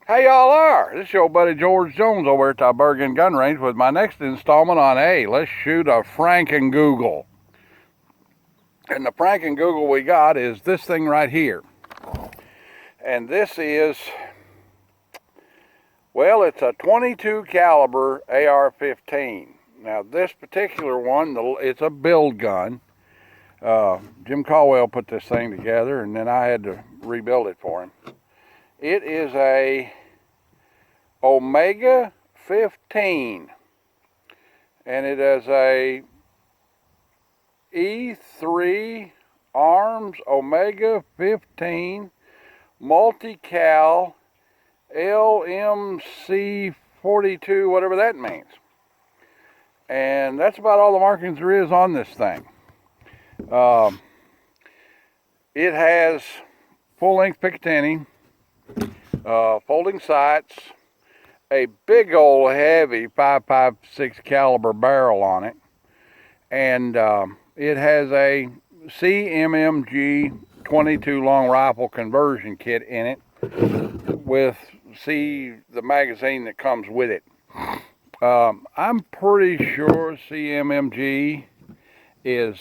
How y'all are? This is your buddy George Jones over at the Bergen Gun Range with my next installment on let's shoot a Franken-Google. And the Franken-Google we got is this thing right here. And this is, well, it's a 22 caliber AR-15. Now this particular one, it's a build gun. Jim Caldwell put this thing together and then I had to rebuild it for him. It is a Omega 15 and it is a E3 Arms Omega 15 multi-cal LMC 42, whatever that means. And that's about all the markings there is on this thing. It has full-length Picatinny, folding sights, a big old heavy 5.56 caliber barrel on it, and it has a CMMG 22 long rifle conversion kit in it with the magazine that comes with it. I'm pretty sure CMMG is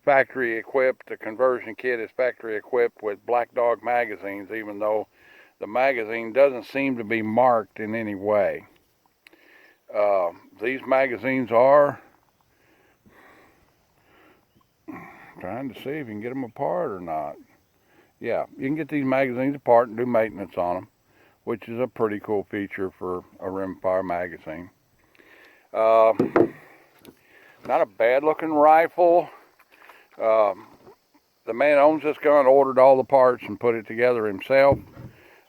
factory equipped. The conversion kit is factory equipped with Black Dog magazines, even though the magazine doesn't seem to be marked in any way. These magazines are, trying to see if you can get them apart or not. Yeah, you can get these magazines apart and do maintenance on them, which is a pretty cool feature for a rimfire magazine. Not a bad looking rifle. The man who owns this gun ordered all the parts and put it together himself,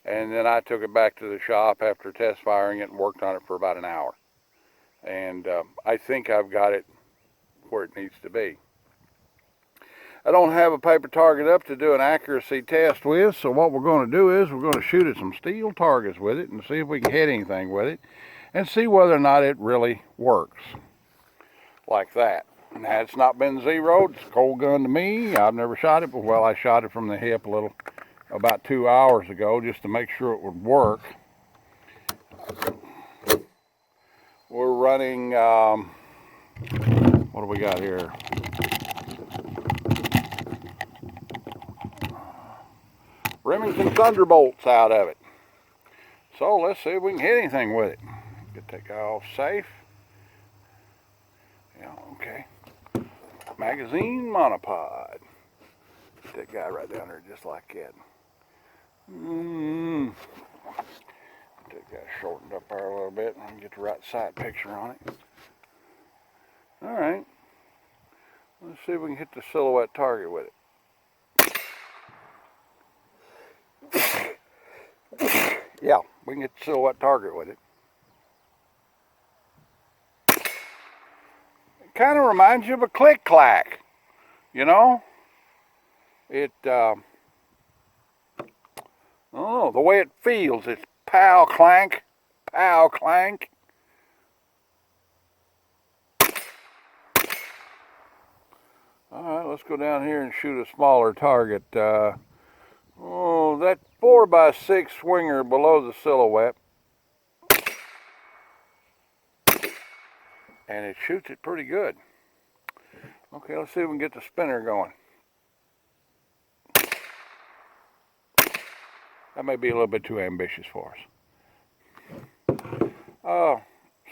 and then I took it back to the shop after test firing it and worked on it for about an hour. And I think I've got it where it needs to be. I don't have a paper target up to do an accuracy test with, so what we're going to do is we're going to shoot at some steel targets with it and see if we can hit anything with it and see whether or not it really works like that. Now, it's not been zeroed. It's a cold gun to me. I've never shot it, but well, I shot it from the hip about 2 hours ago just to make sure it would work. We're running, what do we got here? Remington Thunderbolts out of it. So let's see if we can hit anything with it. Get that guy off safe. Yeah, okay. Magazine Monopod. Get that guy right down there just like that. Get that guy shortened up there a little bit and I can get the right side picture on it. Alright. Let's see if we can hit the silhouette target with it. Yeah, we can get the silhouette target with it. It kind of reminds you of a click-clack, you know? It, I don't know, the way it feels, it's pow, clank, pow, clank. Alright, let's go down here and shoot a smaller target. That 4x6 swinger below the silhouette. And it shoots it pretty good. Okay, let's see if we can get the spinner going. That may be a little bit too ambitious for us.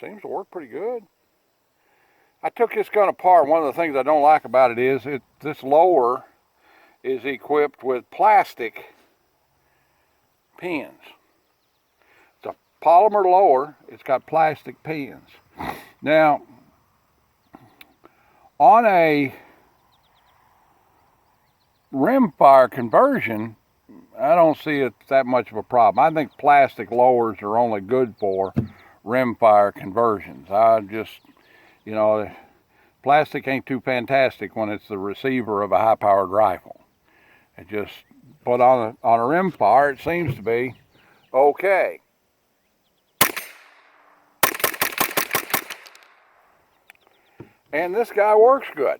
Seems to work pretty good. I took this gun apart. One of the things I don't like about it is this lower is equipped with plastic pins. It's a polymer lower. It's got plastic pins. Now, on a rimfire conversion, I don't see it that much of a problem. I think plastic lowers are only good for rimfire conversions. I just, you know, plastic ain't too fantastic when it's the receiver of a high-powered rifle. It just, but on a rimfire, it seems to be okay. And this guy works good.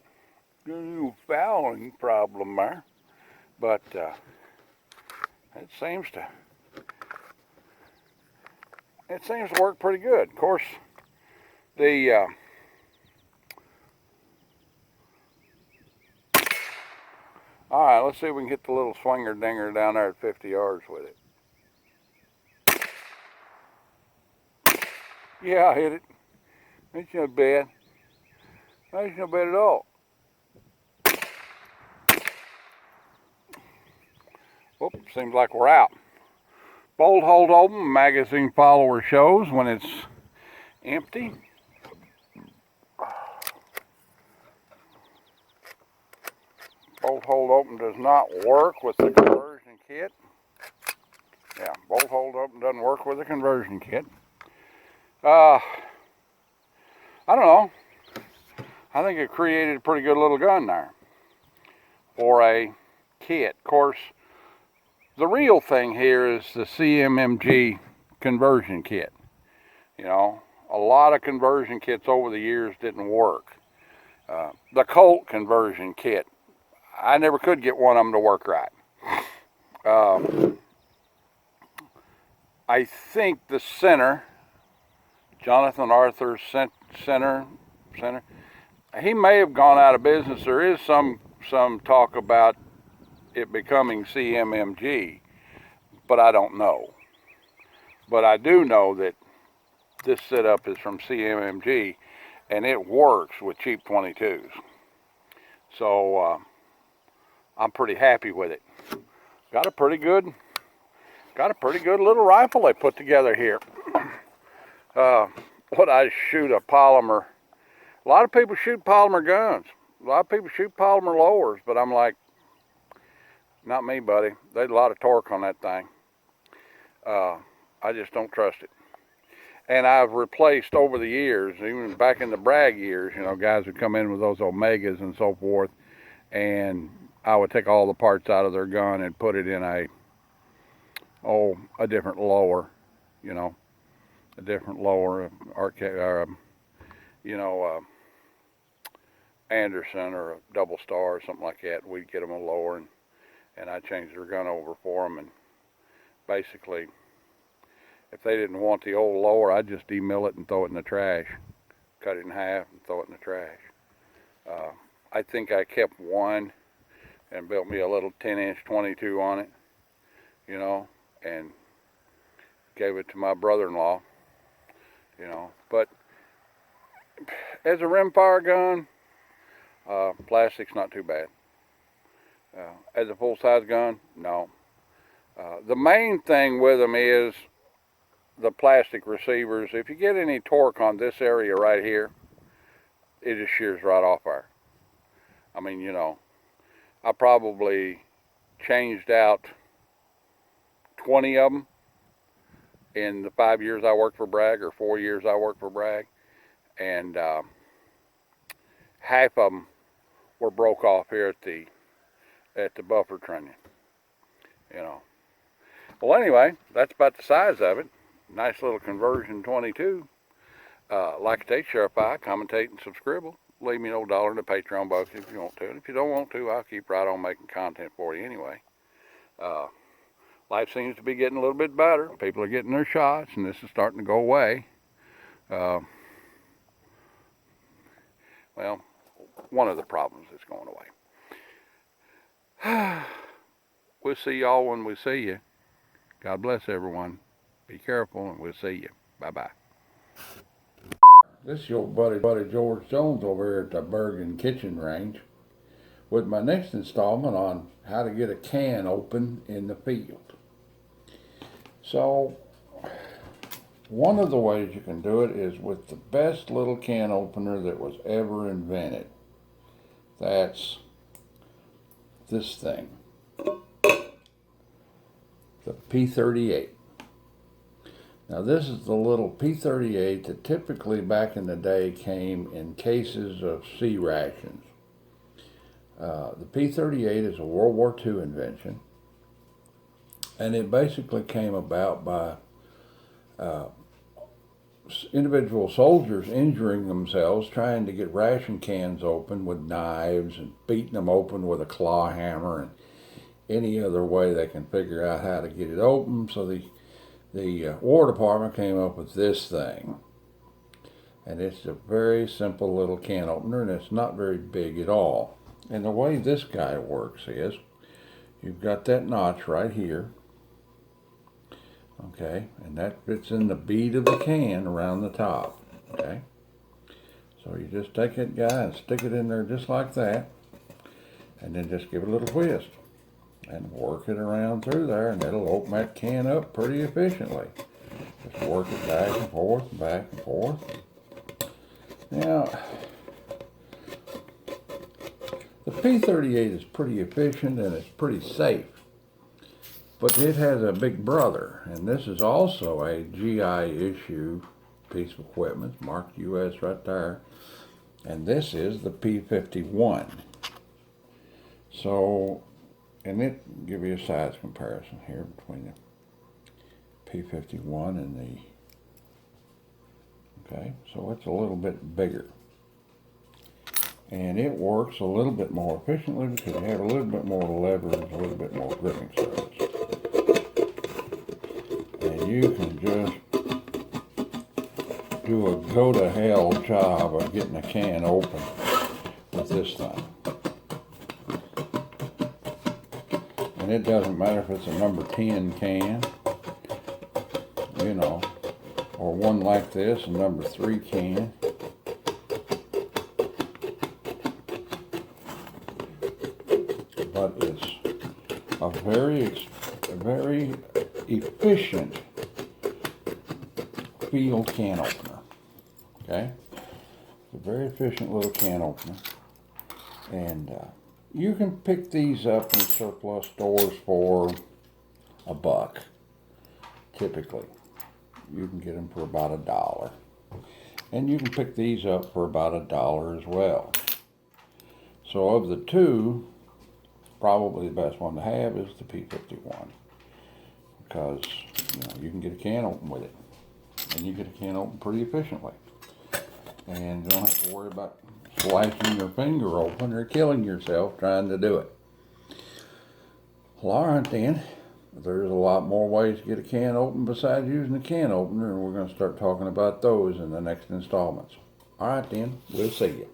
No fouling problem there, but it seems to it seems to work pretty good. Of course, the all right, let's see if we can hit the little swinger dinger down there at 50 yards with it. Yeah, I hit it. It's no bad. It's no bad at all. Whoop, seems like we're out. Bolt hold open, magazine follower shows when it's empty. Bolt hold open does not work with the conversion kit. Yeah, bolt hold open doesn't work with the conversion kit. I don't know. I think it created a pretty good little gun there for a kit. Of course, the real thing here is the CMMG conversion kit. You know, a lot of conversion kits over the years didn't work. The Colt conversion kit, I never could get one of them to work right. I think the center, Jonathan Arthur's center, he may have gone out of business. There is some talk about it becoming CMMG, but I don't know. But I do know that this setup is from CMMG, and it works with cheap 22s. So I'm pretty happy with it. Got a pretty good little rifle they put together here. What I shoot a polymer. A lot of people shoot polymer guns. A lot of people shoot polymer lowers, but I'm like, not me, buddy. There's a lot of torque on that thing. I just don't trust it. And I've replaced over the years, even back in the Bragg years, you know, guys would come in with those Omegas and so forth, and I would take all the parts out of their gun and put it in a different lower, you know, a different lower, Anderson or a Double Star or something like that. We'd get them a lower, and I'd change their gun over for them, and basically, if they didn't want the old lower, I'd just demill it and throw it in the trash. Cut it in half and throw it in the trash. I think I kept one and built me a little 10-inch 22 on it, you know, and gave it to my brother-in-law, you know. But as a rimfire gun, plastic's not too bad. As a full-size gun, no. The main thing with them is the plastic receivers. If you get any torque on this area right here, it just shears right off there. I mean, you know, I probably changed out 20 of them in the 5 years I worked for Bragg, or 4 years I worked for Bragg, and half of them were broke off here at the buffer trunnion, you know. Well, anyway, that's about the size of it. Nice little conversion 22. Like I say, share a pie, commentate, and subscribe. Leave me no $1 in the Patreon box if you want to. And if you don't want to, I'll keep right on making content for you anyway. Life seems to be getting a little bit better. People are getting their shots, and this is starting to go away. Well, one of the problems is going away. We'll see y'all when we see you. God bless everyone. Be careful, and we'll see you. Bye-bye. This is your buddy George Jones over here at the Bergen Kitchen Range with my next installment on how to get a can open in the field. So, one of the ways you can do it is with the best little can opener that was ever invented. That's this thing, the P38. Now this is the little P38 that typically back in the day came in cases of C rations. The P38 is a World War II invention, and it basically came about by individual soldiers injuring themselves trying to get ration cans open with knives and beating them open with a claw hammer and any other way they can figure out how to get it open. So the the War Department came up with this thing. And it's a very simple little can opener, and it's not very big at all. And the way this guy works is, you've got that notch right here. Okay, and that fits in the bead of the can around the top. Okay, so you just take that guy and stick it in there just like that, and then just give it a little twist and work it around through there, and it'll open that can up pretty efficiently. Just work it back and forth, back and forth. Now, the P38 is pretty efficient and it's pretty safe, but it has a big brother, and this is also a GI issue piece of equipment, marked US right there, and this is the P51. So, and it give you a size comparison here between the P51 and the, okay, so it's a little bit bigger. And it works a little bit more efficiently because you have a little bit more leverage, a little bit more gripping surface. And you can just do a go-to-hell job of getting a can open with this thing. And it doesn't matter if it's a number 10 can, you know, or one like this, a number 3 can. But it's a very efficient field can opener. Okay, it's a very efficient little can opener, and you can pick these up in surplus stores for $1. Typically, you can get them for about $1, and you can pick these up for about $1 as well. So of the two, probably the best one to have is the P51, because you can get a can open with it, and you get a can open pretty efficiently, and you don't have to worry about slashing your finger open or killing yourself trying to do it. Well, all right then, there's a lot more ways to get a can open besides using a can opener, and we're going to start talking about those in the next installments. All right then, we'll see you.